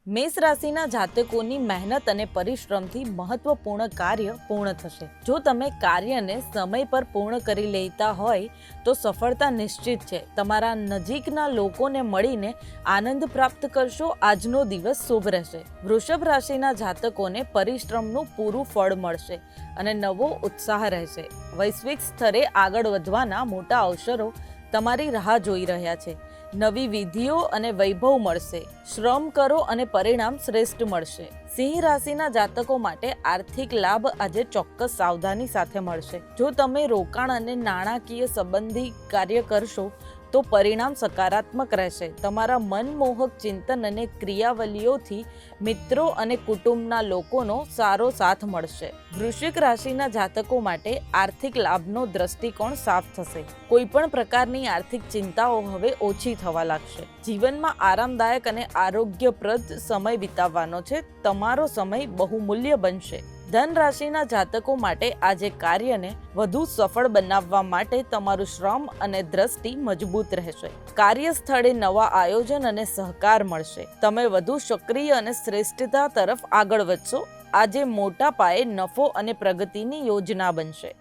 મેષ રાશિના જાતકોની મહેનત અને પરિશ્રમથી મહત્વપૂર્ણ કાર્ય પૂર્ણ થશે। જો તમે કાર્યને સમય પર પૂર્ણ કરી લેતા હોય તો સફળતા નિશ્ચિત છે। તમારા નજીકના લોકોને મળીને આનંદ પ્રાપ્ત કરશો। આજનો દિવસ શુભ રહેશે। વૃષભ રાશિના જાતકોને પરિશ્રમનું પૂરું ફળ મળશે અને નવો ઉત્સાહ રહેશે। વૈશ્વિક સ્તરે આગળ વધવાના મોટા અવસરો તમારી રાહ જોઈ રહ્યા છે। નવી વિધિઓ અને વૈભવ મળશે। શ્રમ કરો અને પરિણામ શ્રેષ્ઠ મળશે। સિંહ રાશિના જાતકો માટે આર્થિક લાભ આજે ચોક્કસ સાવધાની સાથે મળશે। જો તમે રોકાણ અને નાણાકીય સંબંધી કાર્ય કરશો તો પરિણામ સકારાત્મક રહેશે। તમારા મનમોહક ચિંતન અને ક્રિયાવલીઓથી મિત્રો અને કુટુંબના લોકોનો સારો સાથ મળશે। વૃશ્ચિક રાશિના જાતકો માટે આર્થિક લાભનો દ્રષ્ટિકોણ સાફ થશે। કોઈ પણ પ્રકારની આર્થિક ચિંતાઓ હવે ઓછી થવા લાગશે। જીવનમાં આરામદાયક અને આરોગ્યપ્રદ સમય વિતાવવાનો છે। તમારો સમય બહુમૂલ્ય બનશે। ધન રાશિના જાતકો માટે આજે કાર્યને વધુ સફળ બનાવવા માટે તમારું શ્રમ અને દ્રષ્ટિ મજબૂત રહેશે। કાર્યસ્થળે નવા આયોજન અને સહકાર મળશે। તમે વધુ સક્રિય અને શ્રેષ્ઠતા તરફ આગળ વધશો। આજે મોટા પાયે નફો અને પ્રગતિની યોજના બનશે।